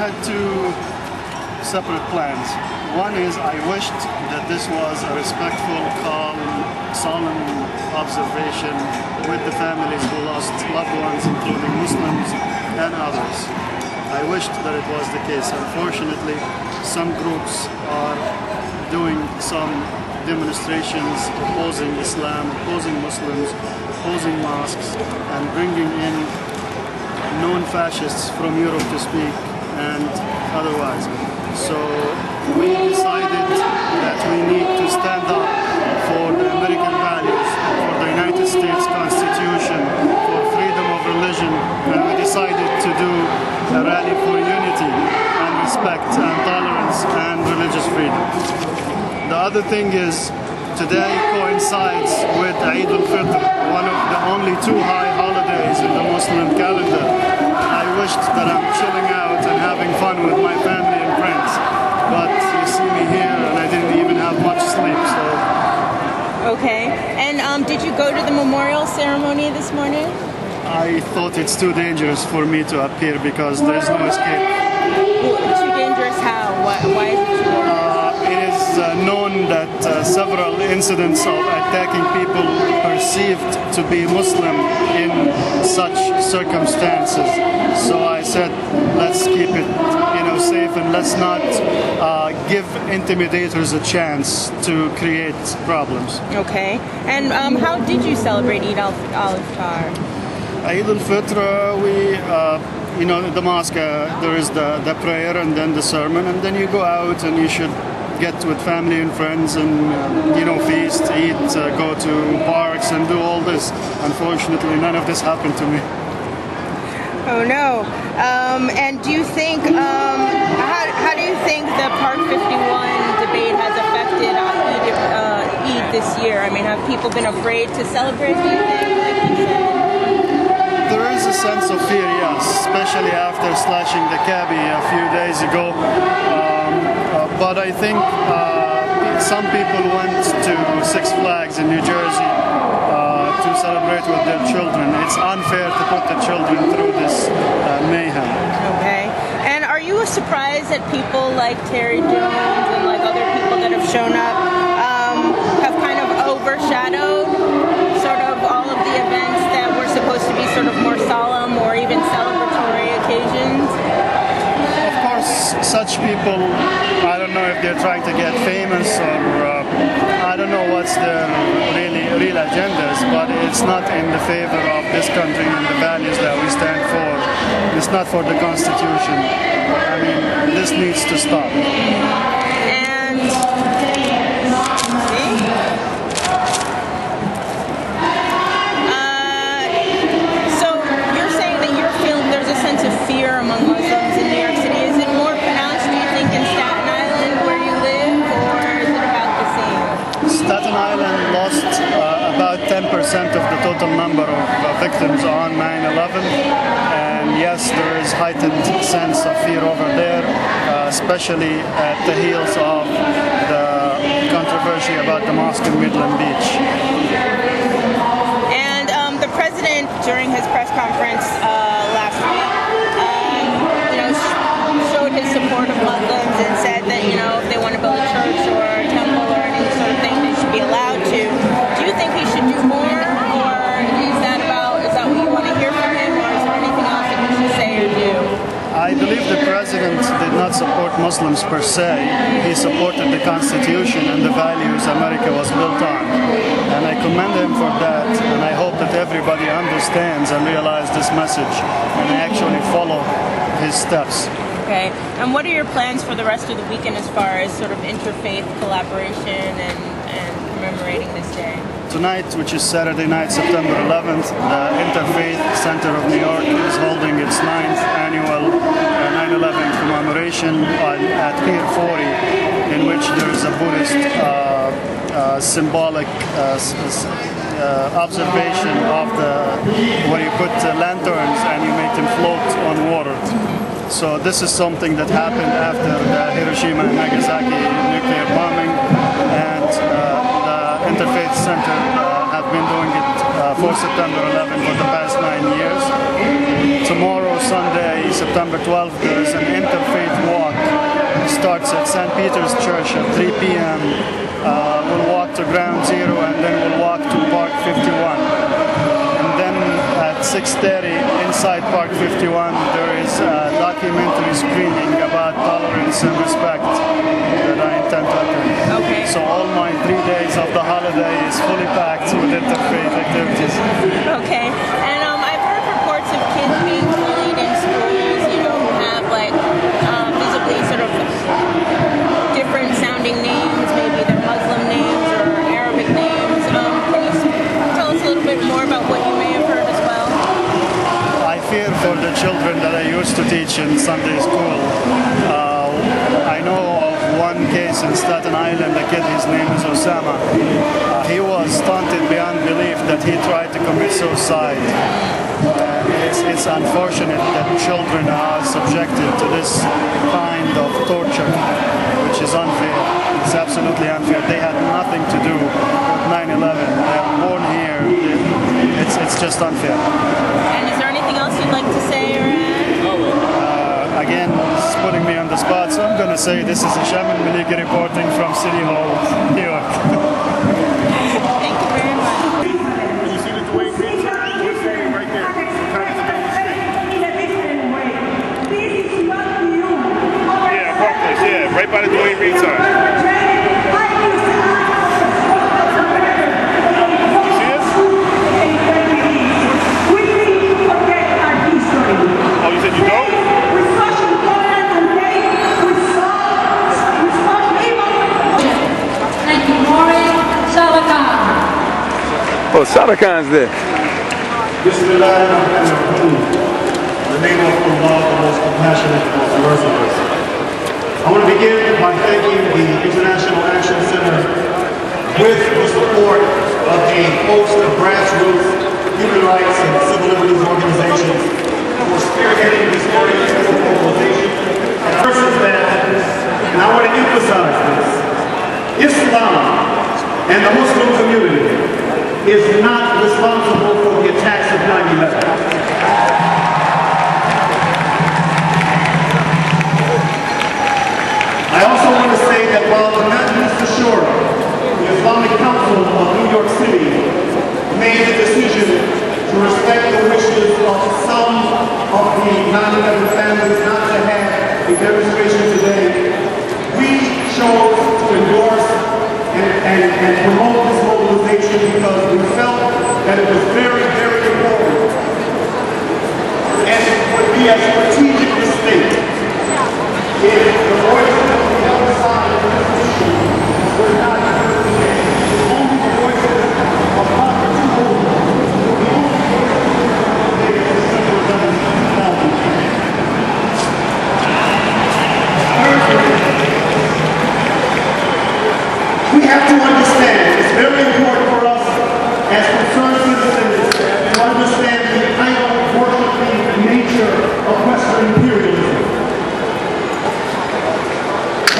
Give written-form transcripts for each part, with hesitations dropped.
had two separate plans. One is I wished that this was a respectful, calm, solemn observation with the families who lost loved ones, including Muslims and others. I wished that it was the case. Unfortunately, some groups are doing some demonstrations opposing Islam, opposing Muslims, opposing mosques, and bringing in known fascists from Europe to speak and otherwise. So we decided that we need to stand up for the American values, for the United States Constitution, for freedom of religion, and we decided to do a rally for unity and respect and tolerance and religious freedom. The other thing is, today coincides with Eid al-Fitr, one of the only two high holidays in the Muslim calendar. I wished that I'm chilling out and having fun with my family and friends, but you see me here and I didn't even have much sleep. So. Okay, and did you go to the memorial ceremony this morning? I thought it's too dangerous for me to appear because there's no escape. Too dangerous how? Why is it too dangerous? It is known that several incidents of attacking people perceived to be Muslim in such circumstances. So I said, let's keep it, safe, and let's not give intimidators a chance to create problems. Okay, and how did you celebrate Eid al-Fitr? Eid al-Fitr, we, the mosque, there is the prayer and then the sermon, and then you go out and you should get with family and friends and, feast, eat, go to parks and do all this. Unfortunately, none of this happened to me. Oh no. And do you think, how do you think the Part 51 debate has affected Eid this year? I mean, have people been afraid to celebrate, do you think, like you said? There is a sense of fear, yes, especially after slashing the cabbie a few days ago. But I think some people went to Six Flags in New Jersey to celebrate with their children. It's unfair to put the children through this mayhem. Okay. And are you surprised that people like Terry Jones and like other people that have shown up have kind of overshadowed sort of all of the events that were supposed to be sort of more solemn or even celebratory occasions? Of course, such people, I don't know if they're trying to get famous or I don't know what's their real agendas, but it's not in the favor of this country and the values that we stand for. It's not for the Constitution. I mean, this needs to stop. And so you're saying that you're feeling there's a sense of fear among Muslims in New York City. Is it more pronounced, do you think, in Staten Island where you live, or is it about the same? Staten Island lost about 10% of the total number of victims on 9/11, and yes, there is heightened sense of fear over there, especially at the heels of the controversy about the mosque in Midland Beach. And the president, during his press conference last week, showed his support of Muslims and said that, if they want to build a church or a temple or any sort of thing, they should be allowed to. Do you think he should do more, or is that what you want to hear from him, or is there anything else that he should say or do? I believe the president did not support Muslims per se. He supported the Constitution and the values America was built on. And I commend him for that, and I hope that everybody understands and realizes this message and actually follow his steps. Okay, and what are your plans for the rest of the weekend as far as sort of interfaith collaboration and commemorating this day? Tonight, which is Saturday night, September 11th, the Interfaith Center of New York is holding its 9th annual 9/11 commemoration at Pier 40, in which there is a Buddhist symbolic observation of where you put lanterns and you make them float on water. So this is something that happened after the Hiroshima and Nagasaki nuclear bombing, and the Interfaith Center have been doing it for September 11 for the past 9 years to tomorrow, Sunday, September 12th, there is an interfaith walk. It starts at St. Peter's Church at 3 p.m. We'll walk to Ground Zero and then we'll walk to Park 51. And then at 6:30 inside Park 51 there is a documentary screening about tolerance and respect that I intend to attend. Okay. So all my 3 days of the holiday is fully packed with interfaith activities. Okay. And I've heard reports of kids being bullied in schools, who have like visibly sort of different sounding names, maybe they're Muslim names or Arabic names. Can you tell us a little bit more about what you may have heard as well? I fear for the children that I used to teach in Sunday school. I know of one case in Staten Island, a kid, his name is Osama. He was taunted beyond belief that he tried to commit suicide. It's unfortunate that children are subjected to this kind of torture, which is unfair. It's absolutely unfair. They had nothing to do with 9/11. They're born here. It's just unfair. And is there anything else you'd like to say or add? Again, it's putting me on the spot, so I'm going to say this is Hisham Maliki reporting from City Hall, New York. Thank you very much. You see the Dwayne Reed sign? We're saying right there. Yeah, Park Place, yeah, right by the Dwayne Reed sign. You see it? Oh, you said you don't? Oh, Sadakan's there. Bismillahirrahmanirrahim. In the name of Allah, the most compassionate, the most merciful. I want to begin by thanking the International Action Center with the support of a host of grassroots human rights and civil liberties organizations for spearheading this very important mobilization. And versus that, and I want to emphasize this, Islam and the Muslim community is not responsible for the attacks of 9/11. I also want to say that while the Majlis Ashura, the Islamic Council of New York City, made the decision to respect the wishes of some of the 9/11 families not to have a demonstration today, we chose to endorse and promote this mobilization because we felt that it was very, very important and it would be a strategic mistake if the voices of the other side of this issue were not only the voices of Prophet Muhammad, the only voices of the we have to understand, it's very important for us as concerned citizens to understand the idol-worshiping nature of Western imperialism.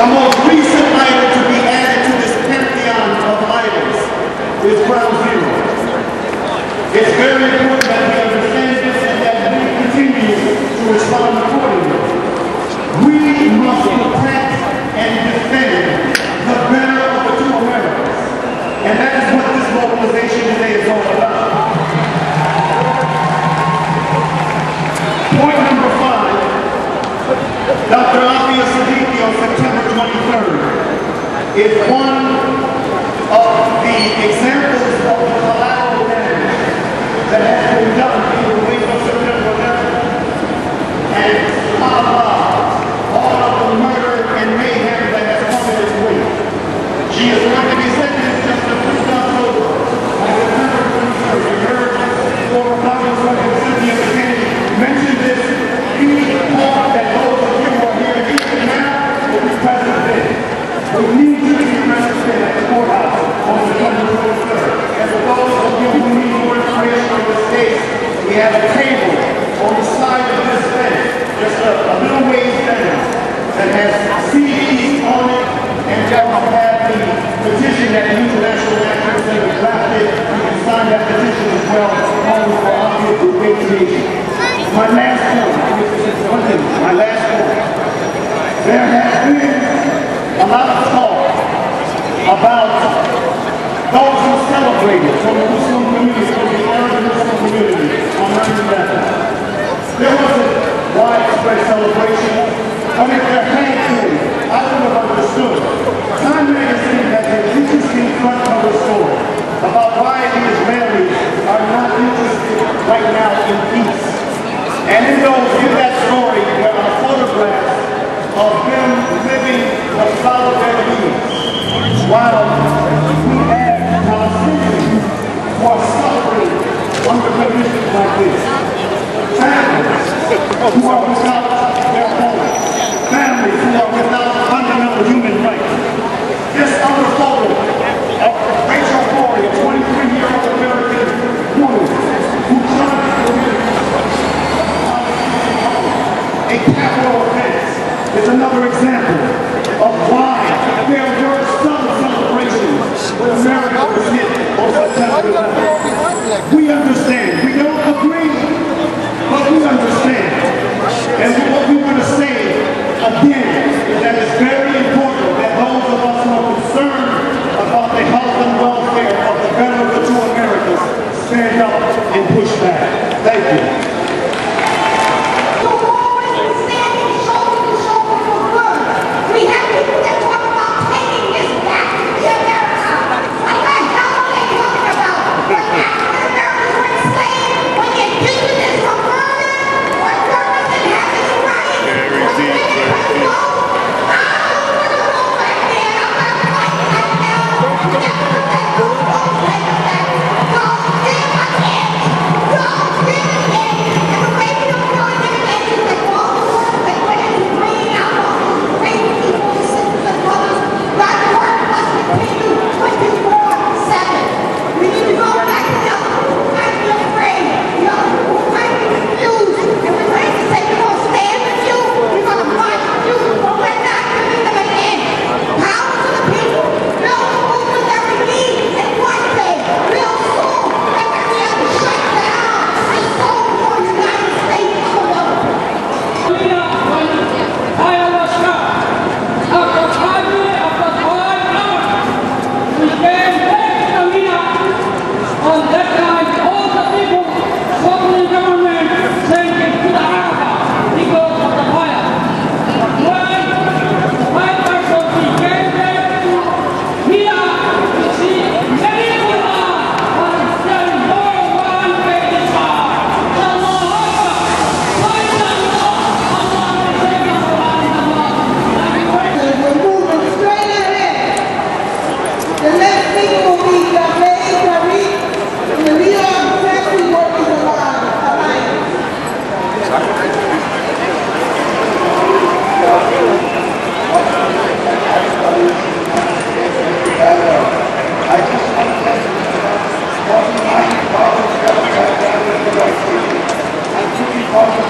The most recent idol to be added to this pantheon of idols is Ground Zero. It's very important that we understand this and that we continue to respond accordingly. We must protect and defend the better of the two Americas. And that is what this mobilization today is all about. Point number 5, Dr. Afia Siddiqui on September 23rd is one of the examples of the collateral damage that has been done in the wake of September 11th. And subhanAllah, all of the murder and mayhem that has come in its wake. She is going to be sentenced just a few months over on September 23rd. You heard former Congresswoman Cynthia Kennedy mention this. We hope that those of you who are here even now will be present then. We need you to be present then at the courthouse on September 23rd. And for those of you who need more information on this case, we have a table on the side of this fence, just a little ways down, that has CDs on it, and that will have the petition that the International Action Center drafted. You can sign that petition as well, calling for obvious repatriation. My last my last point. There has been a lot of talk about those who celebrated from the Muslim community, from the Arab Muslim community on 9/11. There wasn't widespread celebration, but if there had been, I would have understood. Time magazine has an interesting front cover story about why the Israelis are not interested right now in peace. And in that story, there are photographs of them living the solidarity while we have Palestinians who are suffering under conditions like this. Families who are without their homes. Families who are without fundamental human rights. This other photo of Rachel Corey, a 23-year-old American woman who tried to commit a capital offense is another example of why there were some celebrations when America was hit on September 11th. We understand. We don't agree, but we understand. And what we want to say again is that it's very important that those of us who are concerned about the health and welfare of the veterans of the two Americas stand up and push back. Thank you.